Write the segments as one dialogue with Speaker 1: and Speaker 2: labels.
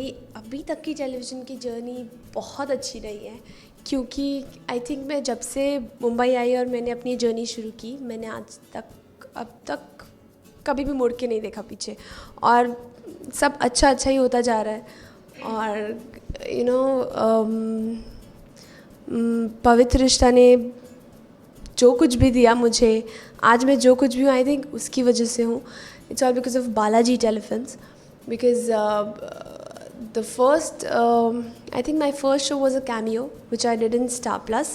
Speaker 1: मेरी अभी तक की टेलीविज़न की जर्नी बहुत अच्छी रही है, क्योंकि आई थिंक मैं जब से मुंबई आई और मैंने अपनी जर्नी शुरू की, मैंने आज तक अब तक कभी भी मुड़ के नहीं देखा पीछे, और सब अच्छा अच्छा ही होता जा रहा है। और पवित्र रिश्ता ने जो कुछ भी दिया मुझे, आज मैं जो कुछ भी हूँ, आई थिंक उसकी वजह से हूँ। It's all because of Balaji telefilms, because the first I think my first show was a cameo which I did in Star Plus,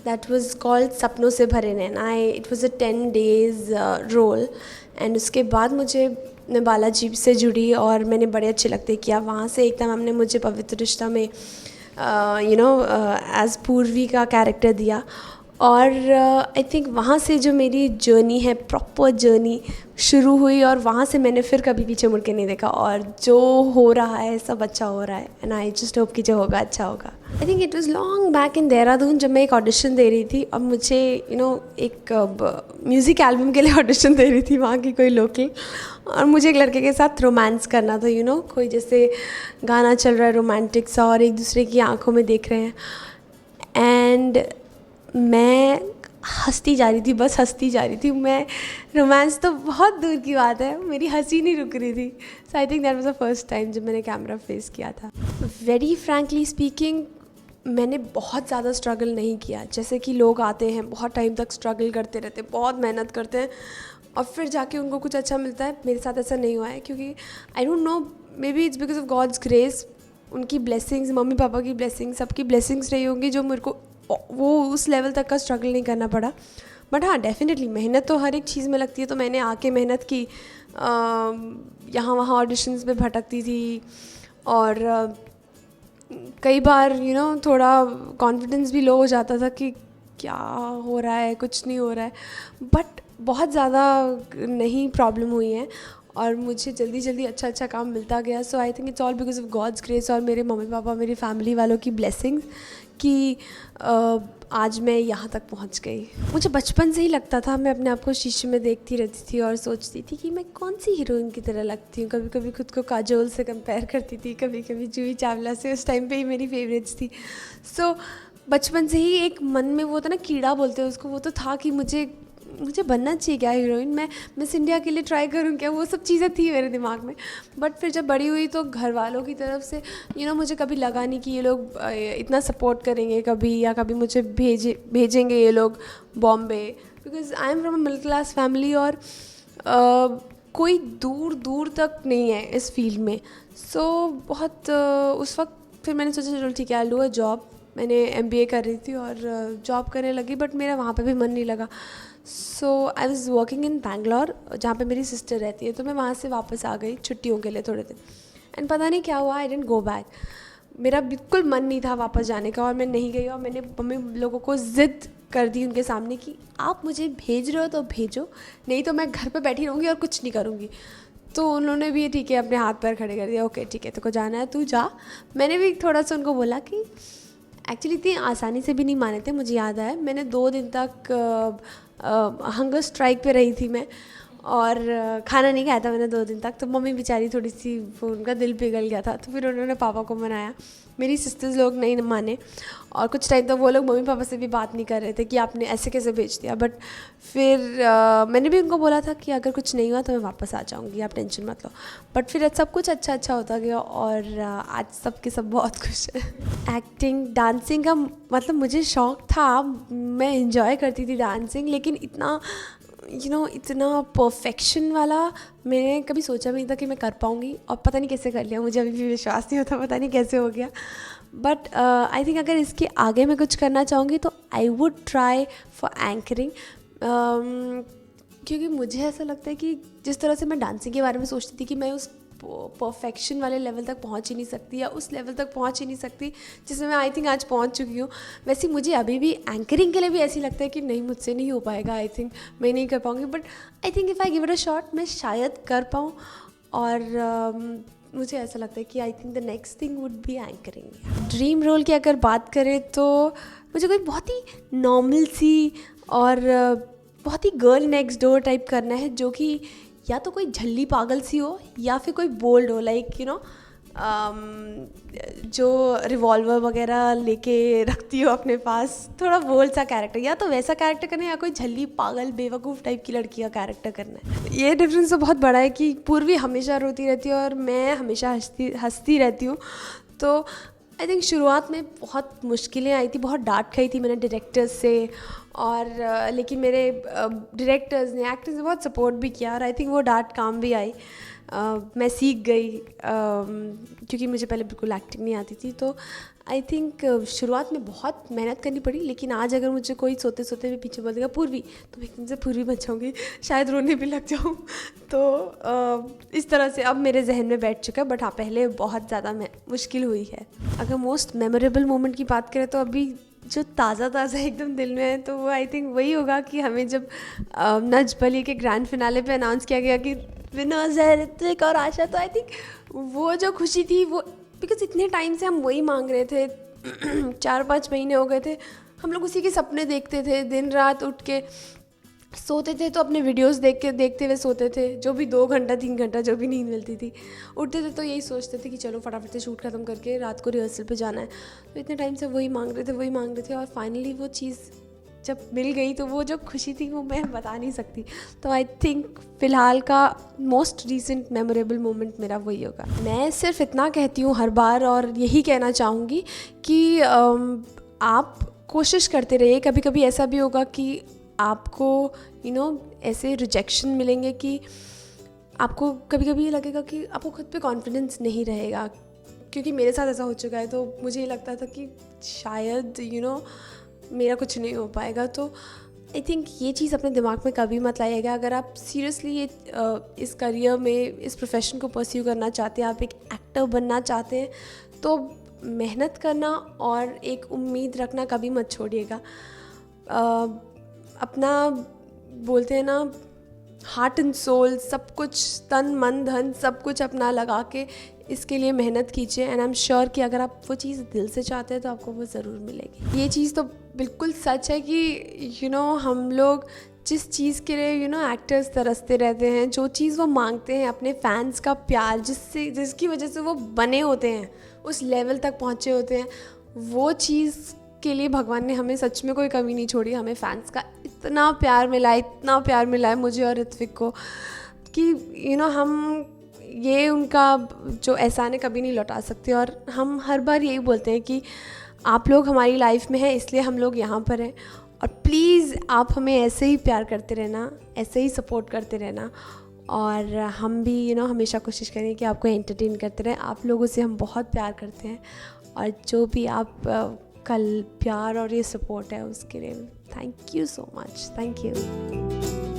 Speaker 1: that was called सपनों से भरे नैन। it was a 10 days role, and उसके बाद मैं बालाजी से जुड़ी और मैंने बड़े अच्छे लगते किया। वहाँ से एकदम हमने मुझे पवित्र रिश्ता में एज पूर्वी का कैरेक्टर दिया, और आई थिंक वहाँ से जो मेरी जर्नी है, प्रॉपर जर्नी शुरू हुई, और वहाँ से मैंने फिर कभी पीछे मुड़ के नहीं देखा। और जो हो रहा है सब अच्छा हो रहा है, एंड आई जस्ट होप कि जो होगा अच्छा होगा। I think it was long back in Dehradun, जब मैं एक ऑडिशन दे रही थी, और मुझे एक म्यूज़िक एल्बम के लिए ऑडिशन दे रही थी, वहाँ की कोई लोकल, और मुझे एक लड़के के साथ रोमांस करना था। कोई जैसे गाना चल रहा है रोमांटिक सा, और एक दूसरे की आंखों में देख रहे हैं, एंड मैं हंसती जा रही थी, बस हंसती जा रही थी मैं। रोमांस तो बहुत दूर की बात है, मेरी हंसी नहीं रुक रही थी। So I think that was the first time जब मैंने कैमरा फेस किया था। वेरी फ्रैंकली स्पीकिंग, मैंने बहुत ज़्यादा स्ट्रगल नहीं किया। जैसे कि लोग आते हैं, बहुत टाइम तक स्ट्रगल करते रहते हैं, बहुत मेहनत करते हैं, और फिर जाके उनको कुछ अच्छा मिलता है। मेरे साथ ऐसा नहीं हुआ है, क्योंकि I don't know, maybe it's because of God's grace, उनकी ब्लेसिंग्स, मम्मी पापा की ब्लेसिंग्स, सबकी ब्लेसिंग्स रही होंगी, जो मेरे को वो उस लेवल तक का स्ट्रगल नहीं करना पड़ा। बट हाँ, डेफिनेटली मेहनत तो हर एक चीज़ में लगती है। तो मैंने आके मेहनत की, यहाँ वहाँ ऑडिशंस में भटकती थी, और कई बार थोड़ा कॉन्फिडेंस भी लो हो जाता था कि क्या हो रहा है, कुछ नहीं हो रहा है। बट बहुत ज़्यादा नहीं प्रॉब्लम हुई है, और मुझे जल्दी जल्दी अच्छा काम मिलता गया। So I think it's all because of God's grace, और मेरे मम्मी पापा, मेरी फैमिली वालों की ब्लेसिंग्स, कि आज मैं यहाँ तक पहुँच गई। मुझे बचपन से ही लगता था, मैं अपने आप को शीशे में देखती रहती थी और सोचती थी कि मैं कौन सी हीरोइन की तरह लगती हूँ। कभी कभी खुद को काजोल से कंपेयर करती थी, कभी कभी जूही चावला से। उस टाइम पे ही मेरी फेवरेट्स थी। सो बचपन से ही एक मन में वो होता ना, कीड़ा बोलते हैं उसको, वो तो था कि मुझे बनना चाहिए क्या हीरोइन, मैं मिस इंडिया के लिए ट्राई करूँ क्या, वो सब चीज़ें थी मेरे दिमाग में। बट फिर जब बड़ी हुई तो घर वालों की तरफ से मुझे कभी लगा नहीं कि ये लोग इतना सपोर्ट करेंगे कभी, या कभी मुझे भेजेंगे ये लोग Bombay, because I am from a middle class family, और कोई दूर दूर तक नहीं है इस फील्ड में। सो बहुत उस वक्त फिर मैंने सोचा चलो ठीक है, आई डू अ जॉब। मैंने MBA कर रही थी और जॉब करने लगी, बट मेरा वहाँ पे भी मन नहीं लगा। So I was working in Bangalore, जहाँ पे मेरी सिस्टर रहती है। तो मैं वहाँ से वापस आ गई छुट्टियों के लिए थोड़े दिन, एंड पता नहीं क्या हुआ, आई डिडंट गो बैक। मेरा बिल्कुल मन नहीं था वापस जाने का, और मैं नहीं गई। और मैंने मम्मी लोगों को ज़िद कर दी उनके सामने कि आप मुझे भेज रहे हो तो भेजो, नहीं तो मैं घर पे बैठी रहूँगी और कुछ नहीं करूँगी। तो उन्होंने भी ठीक है अपने हाथ पैर खड़े कर दिया, ओके ठीक है, तेरे को जाना है तू जा। मैंने भी थोड़ा सा उनको बोला कि एक्चुअली इतनी आसानी से भी नहीं माने थे। मुझे याद आया, मैंने 2 दिन तक हंगर स्ट्राइक पे रही थी मैं, और खाना नहीं खाया था मैंने 2 दिन तक। तो मम्मी बेचारी थोड़ी सी, उनका दिल पिघल गया था। तो फिर उन्होंने पापा को मनाया, मेरी सिस्टर्स लोग नहीं माने, और कुछ टाइम तक वो लोग मम्मी पापा से भी बात नहीं कर रहे थे कि आपने ऐसे कैसे भेज दिया। बट फिर मैंने भी उनको बोला था कि अगर कुछ नहीं हुआ तो मैं वापस आ जाऊँगी, आप टेंशन मत लो। बट फिर सब कुछ अच्छा होता गया, और आज सब के सब बहुत खुश हैं। एक्टिंग, डांसिंग का मतलब मुझे शौक़ था, मैं इंजॉय करती थी डांसिंग, लेकिन इतना इतना परफेक्शन वाला मैंने कभी सोचा भी नहीं था कि मैं कर पाऊँगी, और पता नहीं कैसे कर लिया। मुझे अभी भी विश्वास नहीं होता, पता नहीं कैसे हो गया। बट आई थिंक अगर इसके आगे मैं कुछ करना चाहूँगी तो I would try for anchoring, क्योंकि मुझे ऐसा लगता है कि जिस तरह से मैं डांसिंग के बारे में सोचती थी कि मैं उस परफेक्शन वाले लेवल तक पहुंच ही नहीं सकती, या उस लेवल तक पहुंच ही नहीं सकती जिसमें मैं आई थिंक आज पहुंच चुकी हूँ, वैसे मुझे अभी भी एंकरिंग के लिए भी ऐसी लगता है कि नहीं, मुझसे नहीं हो पाएगा, आई थिंक मैं नहीं कर पाऊँगी। But I think if I give it a shot, मैं शायद कर पाऊँ। और मुझे ऐसा लगता है कि I think the next thing would be anchoring. Dream role की अगर बात करें तो मुझे कोई बहुत ही नॉर्मल सी और बहुत ही गर्ल नेक्स्ट डोर टाइप करना है, जो कि या तो कोई झल्ली पागल सी हो, या फिर कोई बोल्ड हो, लाइक जो रिवॉल्वर वगैरह लेके रखती हो अपने पास, थोड़ा बोल्ड सा कैरेक्टर, या तो वैसा कैरेक्टर करना है या कोई झल्ली पागल बेवकूफ़ टाइप की लड़की का कैरेक्टर करना है। ये डिफरेंस तो बहुत बड़ा है कि पूर्वी हमेशा रोती रहती है और मैं हमेशा हंसती रहती हूँ। तो आई थिंक शुरुआत में बहुत मुश्किलें आई थी, बहुत डांट खाई थी मैंने डायरेक्टर्स से, और लेकिन मेरे डायरेक्टर्स ने, एक्टर्स ने बहुत सपोर्ट भी किया, और आई थिंक वो डांट काम भी आई। मैं सीख गई, क्योंकि मुझे पहले बिल्कुल एक्टिंग नहीं आती थी। तो आई थिंक शुरुआत में बहुत मेहनत करनी पड़ी, लेकिन आज अगर मुझे कोई सोते सोते भी पीछे बोल देगा पूर्वी, तो मैं एकदम से पूर्वी बन जाऊँगी, शायद रोने भी लग जाऊँ। तो इस तरह से अब मेरे जहन में बैठ चुका है, बट हाँ पहले बहुत ज़्यादा मुश्किल हुई है। अगर मोस्ट मेमोरेबल मोमेंट की बात करें तो अभी जो ताज़ा एकदम दिल में है, तो वो आई थिंक वही होगा कि हमें जब नच बली के ग्रैंड फिनाले पे अनाउंस किया गया कि विनर्स है ऋत्विक और आशा। तो आई थिंक वो जो खुशी थी, वो बिकॉज इतने टाइम से हम वही मांग रहे थे 4-5 महीने हो गए थे, हम लोग उसी के सपने देखते थे, दिन रात उठ के सोते थे तो अपने वीडियोस देखते हुए सोते थे, जो भी 2 घंटा 3 घंटा जो भी नींद मिलती थी, उठते थे तो यही सोचते थे कि चलो फटाफट से शूट ख़त्म करके रात को रिहर्सल पे जाना है। तो इतने टाइम से वही मांग रहे थे और फाइनली वो चीज़ जब मिल गई तो वो जो खुशी थी वो मैं बता नहीं सकती। तो आई थिंक फ़िलहाल का मोस्ट रीसेंट मेमोरेबल मोमेंट मेरा वही होगा। मैं सिर्फ इतना कहती हूँ हर बार, और यही कहना चाहूँगी कि आप कोशिश करते रहिए। कभी कभी ऐसा भी होगा कि आपको ऐसे रिजेक्शन मिलेंगे कि आपको कभी कभी ये लगेगा कि आपको खुद पे कॉन्फिडेंस नहीं रहेगा, क्योंकि मेरे साथ ऐसा हो चुका है। तो मुझे ये लगता था कि शायद मेरा कुछ नहीं हो पाएगा। तो आई थिंक ये चीज़ अपने दिमाग में कभी मत लाइएगा। अगर आप सीरियसली इस करियर में, इस प्रोफेशन को परस्यू करना चाहते हैं, आप एक एक्टर बनना चाहते हैं, तो मेहनत करना और एक उम्मीद रखना कभी मत छोड़िएगा। अपना बोलते हैं ना, हार्ट एंड सोल, सब कुछ, तन मन धन सब कुछ अपना लगा के इसके लिए मेहनत कीजिए। एंड आई एम श्योर कि अगर आप वो चीज़ दिल से चाहते हैं तो आपको वो ज़रूर मिलेगी। ये चीज़ तो बिल्कुल सच है कि हम लोग जिस चीज़ के लिए एक्टर्स तरसते रहते हैं, जो चीज़ वो मांगते हैं, अपने फैंस का प्यार, जिसकी वजह से वो बने होते हैं, उस लेवल तक पहुँचे होते हैं, वो चीज़ के लिए भगवान ने हमें सच में कोई कमी नहीं छोड़ी। हमें फैंस का इतना प्यार मिला है मुझे और ऋत्विक को, कि हम ये उनका जो एहसान है कभी नहीं लौटा सकते। और हम हर बार यही बोलते हैं कि आप लोग हमारी लाइफ में हैं, इसलिए हम लोग यहाँ पर हैं, और प्लीज़ आप हमें ऐसे ही प्यार करते रहना, ऐसे ही सपोर्ट करते रहना, और हम भी हमेशा कोशिश करें कि आपको एंटरटेन करते रहें। आप लोगों से हम बहुत प्यार करते हैं, और जो भी आप कल प्यार और ये सपोर्ट है उसके लिए thank you so much. Thank you.